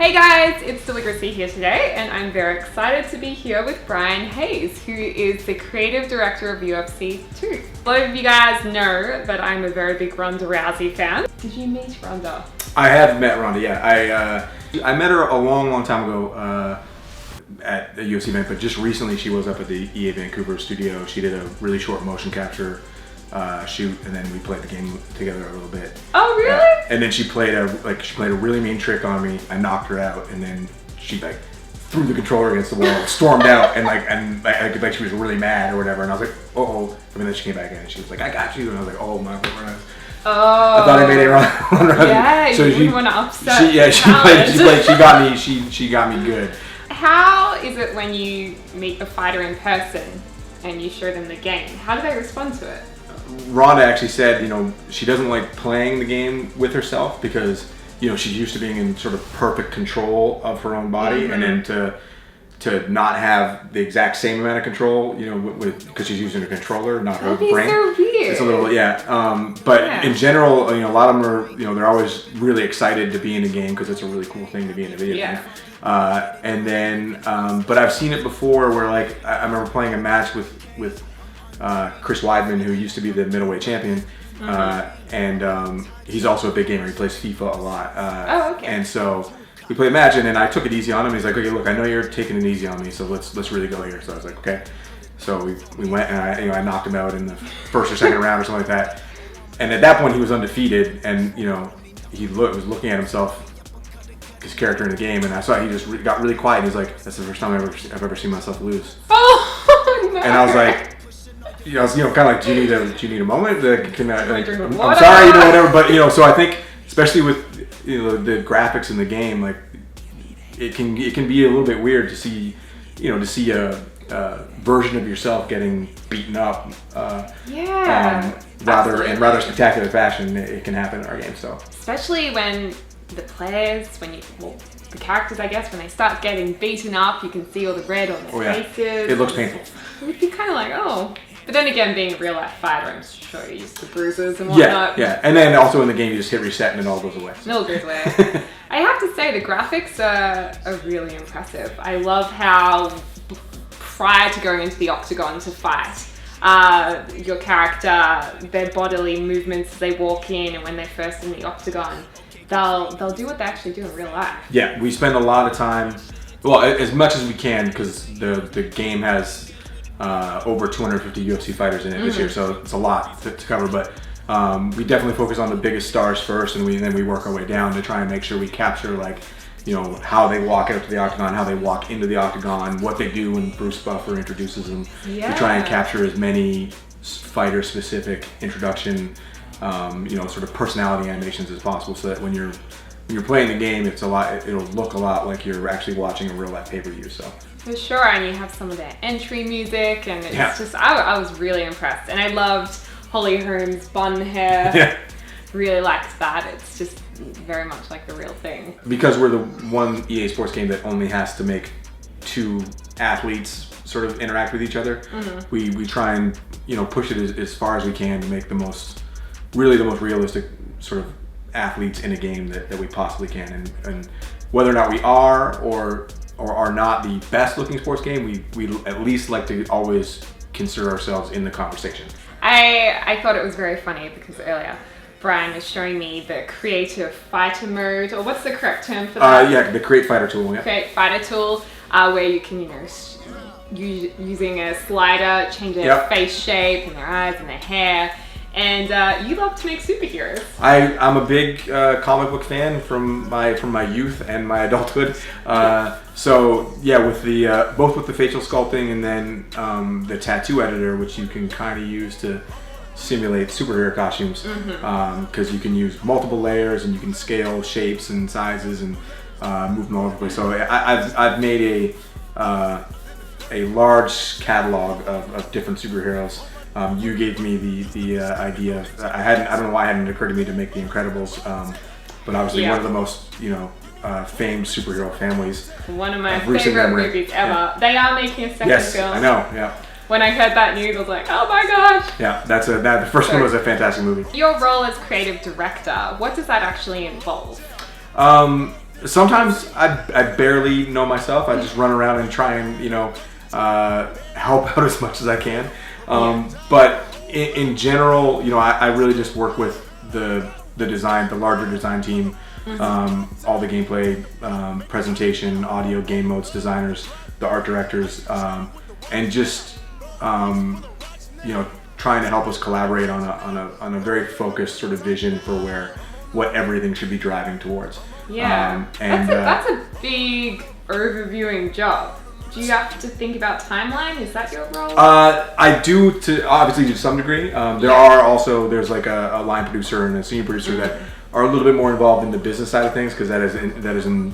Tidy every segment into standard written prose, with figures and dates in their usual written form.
Hey guys, it's Deligracy here today, and I'm very excited to be here with Brian Hayes, who is the creative director of UFC 2. A lot of you guys know that I'm a very big Ronda Rousey fan. Did you meet Ronda? I have met Ronda, yeah. I met her a long time ago at the UFC event, but just recently she was up at the EA Vancouver studio. She did a really short motion capture shoot, and then we played the game together a little bit. Oh, really? And then she played a really mean trick on me. I knocked her out, and then she threw the controller against the wall, stormed out, and she was really mad or whatever. And I was like, oh. And then she came back in, and she was like, I got you. And I was like, oh my god. Oh. I thought I made it wrong. Yeah, so you wouldn't want to upset. She got me good. How is it when you meet a fighter in person and you show them the game? How do they respond to it? Ronda actually said, she doesn't like playing the game with herself because, she's used to being in sort of perfect control of her own body, and then to not have the exact same amount of control, because she's using a controller, not her brain. So weird. It's a little, But in general, a lot of them are, they're always really excited to be in a game because it's a really cool thing to be in a video game. And then, but I've seen it before where I remember playing a match with Chris Weidman, who used to be the middleweight champion, and he's also a big gamer. He plays FIFA a lot. And so we played a match, and then I took it easy on him. He's like, okay, look, I know you're taking it easy on me, so let's really go here. So I was like, okay. So we went, and I knocked him out in the first or second round or something like that. And at that point, he was undefeated, and he was looking at himself, his character in the game, and I saw he just got really quiet. He's like, that's the first time I've ever seen myself lose. Oh no! And I was like, kind of like, do you need a moment? I'm sorry, whatever. But so I think, especially with the graphics in the game, it can be a little bit weird to see, a version of yourself getting beaten up. Rather spectacular fashion. It can happen in our game. So especially when the players, the characters, I guess, when they start getting beaten up, you can see all the red on their faces. It looks painful. It would be kind of like, oh. But then again, being a real life fighter, I'm sure you're used to bruises and whatnot. Yeah. And then also in the game, you just hit reset and it all goes away. It all goes away. I have to say, the graphics are really impressive. I love how prior to going into the octagon to fight, your character, their bodily movements as they walk in and when they're first in the octagon, they'll do what they actually do in real life. Yeah, we spend a lot of time, as much as we can, because the game has over 250 UFC fighters in it this year, so it's a lot to cover. But we definitely focus on the biggest stars first, and then we work our way down to try and make sure we capture how they walk out to the octagon, how they walk into the octagon, what they do when Bruce Buffer introduces them. To try and capture as many fighter-specific introduction, sort of personality animations as possible, so that when you're playing the game, it'll look a lot like you're actually watching a real life pay-per-view. So. For sure, and you have some of their entry music, and it's just, I was really impressed. And I loved Holly Holm's Bond hair. Yeah. Really liked that. It's just very much like the real thing. Because we're the one EA Sports game that only has to make two athletes sort of interact with each other, we try and push it as far as we can to make the most realistic sort of athletes in a game that we possibly can. And whether or not we are or are not the best looking sports game, we at least like to always consider ourselves in the conversation. I thought it was very funny because earlier Brian was showing me the creative fighter mode, or what's the correct term for that? The create fighter tool. Yeah. Create fighter tool, where you can using a slider change their face shape and their eyes and their hair. And you love to make superheroes. I'm a big comic book fan from my youth and my adulthood. So yeah, with the both with the facial sculpting and then the tattoo editor, which you can kind of use to simulate superhero costumes, because you can use multiple layers and you can scale shapes and sizes and move them all over the place. So I've made a large catalog of different superheroes. You gave me the idea. I don't know why it hadn't occurred to me to make the Incredibles, but obviously one of the most famed superhero families. One of my favorite movies ever. Yeah. They are making a second film. Yes, I know. Yeah. When I heard that news, I was like, oh my gosh. Yeah, the first one was a fantastic movie. Your role as creative director, what does that actually involve? Sometimes I barely know myself. I just run around and try and help out as much as I can. But in general, I really just work with the larger design team, all the gameplay, presentation, audio, game modes, designers, the art directors, and just trying to help us collaborate on a very focused sort of vision for what everything should be driving towards. Yeah, that's a big overviewing job. Do you have to think about timeline? Is that your role? I do, obviously to some degree. There's like a line producer and a senior producer that are a little bit more involved in the business side of things, because that is in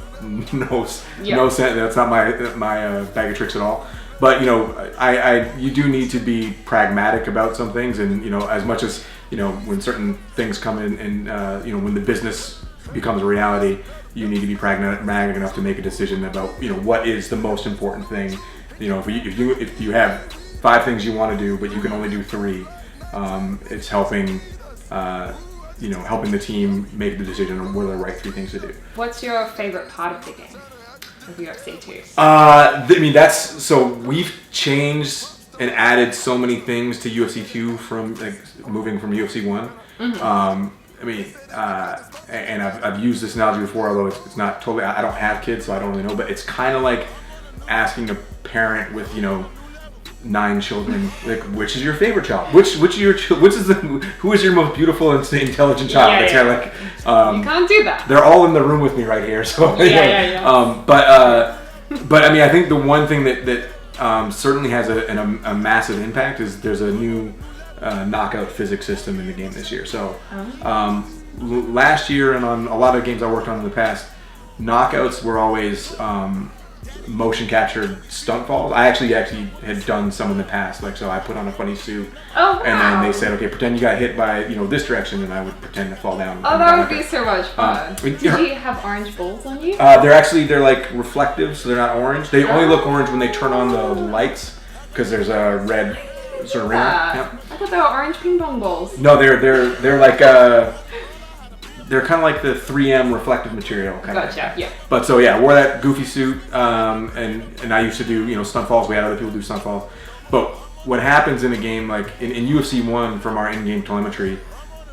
no sense. That's not my bag of tricks at all. But you do need to be pragmatic about some things, and as much as when certain things come in, and when the business becomes a reality, you need to be pragmatic enough to make a decision about what is the most important thing. If you have 5 things you want to do but you can only do 3, it's helping the team make the decision on what are the right 3 things to do. What's your favorite part of the game of UFC 2? We've changed and added so many things to UFC 2 from moving from UFC 1. And I've used this analogy before, although it's not totally. I don't have kids, so I don't really know. But it's kind of like asking a parent with 9 children, which is your favorite child? Who is your most beautiful and intelligent child? It's kind of like you can't do that. They're all in the room with me right here, so But I think the one thing that certainly has a massive impact is there's a new knockout physics system in the game this year. So last year and on a lot of games I worked on in the past, knockouts were always motion captured stunt falls. I actually had done some in the past. So I put on a funny suit, and then they said, okay, pretend you got hit by this direction, and I would pretend to fall down. Oh, that would be so much fun. Did you have orange balls on you? They're like reflective, so they're not orange. They only look orange when they turn on the lights, because there's a red sort of ringer. I thought they were orange ping pong balls. No, they're like they're kind of like the 3M reflective material kind of thing. Yeah. But I wore that goofy suit, and I used to do stunt falls. We had other people do stunt falls. But what happens in a game like in UFC 1, from our in-game telemetry,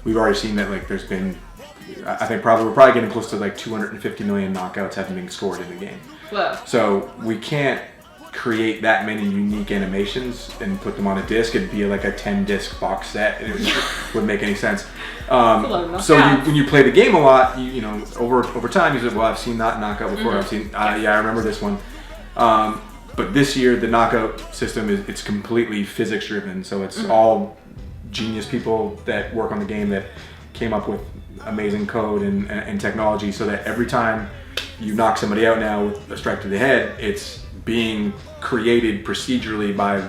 we've already seen that there's been, I think we're probably getting close to 250 million knockouts having been scored in the game. Whoa. So we can't create that many unique animations and put them on a disc. It'd be like a 10-disc box set, and it wouldn't make any sense. When you play the game a lot, over time you say, well, I've seen that knockout before. I've seen, I remember this one. But this year the knockout system it's completely physics driven. So it's all genius people that work on the game that came up with amazing code and technology, so that every time you knock somebody out now with a strike to the head, it's being created procedurally by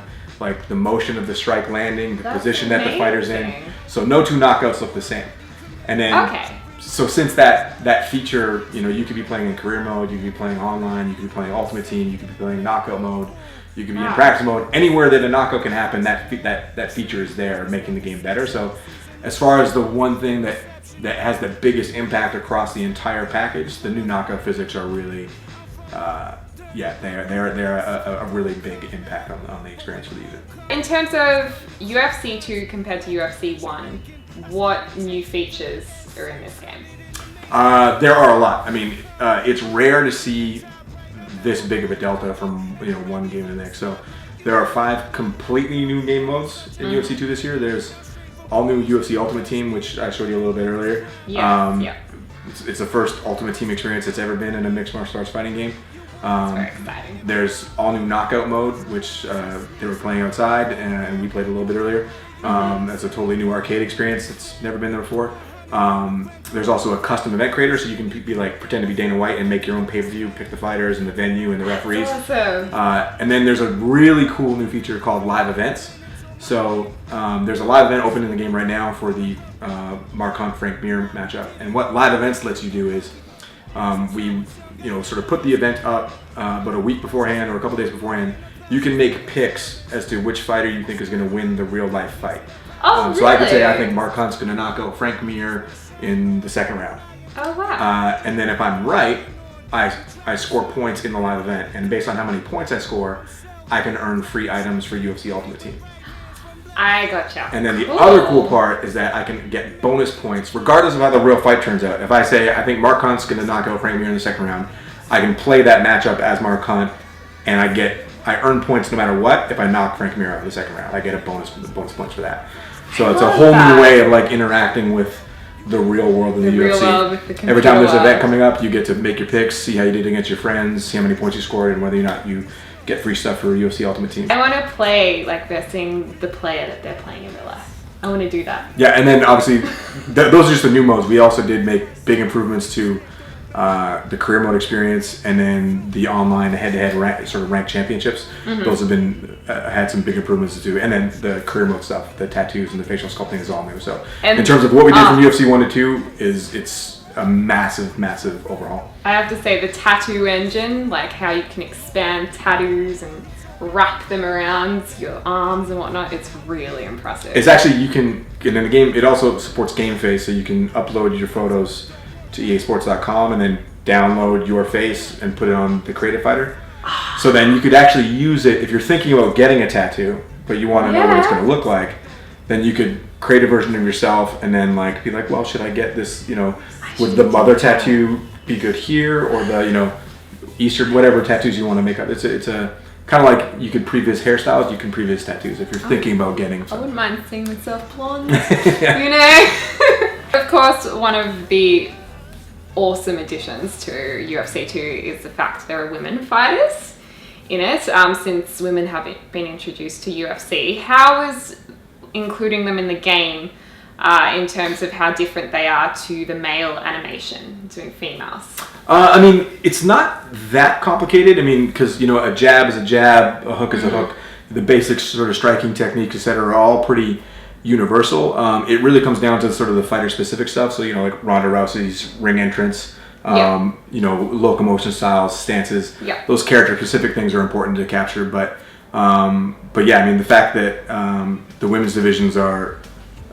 the motion of the strike landing, the position that the fighter's in. So no 2 knockouts look the same. And then so since that feature, you could be playing in career mode, you could be playing online, you could be playing Ultimate Team, you could be playing knockout mode, you could be in practice mode. Anywhere that a knockout can happen, that feature is there, making the game better. So as far as the one thing that has the biggest impact across the entire package, the new knockout physics are really they're a really big impact on the experience for the user. In terms of UFC 2 compared to UFC 1, what new features are in this game? There are a lot. It's rare to see this big of a delta from one game to the next. So there are 5 completely new game modes in UFC 2 this year. There's all new UFC Ultimate Team, which I showed you a little bit earlier. It's the first Ultimate Team experience that's ever been in a mixed martial arts fighting game. That's very exciting. There's all new knockout mode, which they were playing outside, and we played a little bit earlier. That's a totally new arcade experience that's never been there before. There's also a custom event creator, so you can be pretend to be Dana White and make your own pay-per-view, pick the fighters and the venue and the referees. Awesome. And then there's a really cool new feature called live events. So there's a live event open in the game right now for the Mark Hunt Frank Mir matchup. And what live events lets you do is we sort of put the event up, but a week beforehand or a couple days beforehand, you can make picks as to which fighter you think is going to win the real life fight. Really? So I could say I think Mark Hunt's going to knock out Frank Mir in the second round. Oh, wow. And then if I'm right, I score points in the live event, and based on how many points I score, I can earn free items for UFC Ultimate Team. I gotcha. And then the other cool part is that I can get bonus points regardless of how the real fight turns out. If I say I think Mark Hunt's going to knock out Frank Mir in the second round, I can play that matchup as Mark Hunt, and I earn points no matter what. If I knock Frank Mir out in the second round, I get a bonus points for that. So it's a whole new way of like interacting with the real world in the UFC. World with the Every time there's an event coming up, you get to make your picks, see how you did against your friends, see how many points you scored, and whether or not you get free stuff for UFC Ultimate Team. I want to play like they're seeing the player that they're playing in real life. I want to do that. Yeah, and then obviously, those are just the new modes. We also did make big improvements to the career mode experience, and then the online head-to-head ranked championships. Those have been had some big improvements to do, and then the career mode stuff, the tattoos and the facial sculpting is all new. So in terms of what we did from UFC 1 to 2, it's a massive overhaul. I have to say the tattoo engine, like how you can expand tattoos and wrap them around your arms and whatnot, it's really impressive. It's actually, you can, and in the game, it also supports game face, so you can upload your photos to easports.com and then download your face and put it on the Creative Fighter. So then you could actually use it if you're thinking about getting a tattoo, but you want to know what it's going to look like. Then you could create a version of yourself and then like be like, well, should I get this? Would the mother tattoo be good here, or the Easter, whatever tattoos you want to make up? It's a kind of like you could previous hairstyles, you can previous tattoos if you're thinking about getting something. I wouldn't mind seeing myself blonde. Of course, one of the awesome additions to UFC 2 is the fact there are women fighters in it. Since women have been introduced to UFC, how is including them in the game in terms of how different they are to the male animation doing females? I mean, it's not that complicated. I mean, because a jab is a jab, a hook is a hook. The basic sort of striking techniques, etc., are all pretty universal. It really comes down to sort of the fighter specific stuff. So like Ronda Rousey's ring entrance, locomotion styles, stances. Those character specific things are important to capture. But yeah, I mean, the fact that the women's divisions are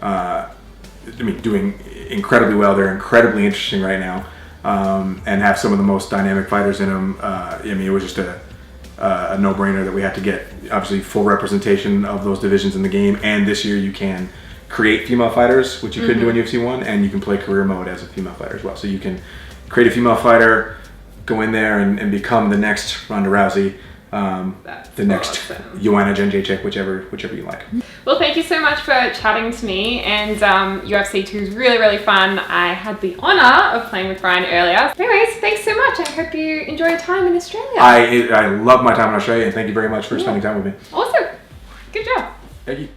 doing incredibly well. They're incredibly interesting right now, and have some of the most dynamic fighters in them. It was just a no-brainer that we had to get obviously full representation of those divisions in the game. And this year you can create female fighters, which you couldn't do in UFC 1, and you can play career mode as a female fighter as well. So you can create a female fighter, go in there and become the next Ronda Rousey, the next Joanna Jędrzejczyk, whichever you like. Well, thank you so much for chatting to me, and UFC 2 is really fun. I had the honor of playing with Brian earlier. Anyways, thanks so much. I hope you enjoy your time in Australia. I love my time in Australia, and thank you very much for spending time with me. Awesome. Good job. Thank you.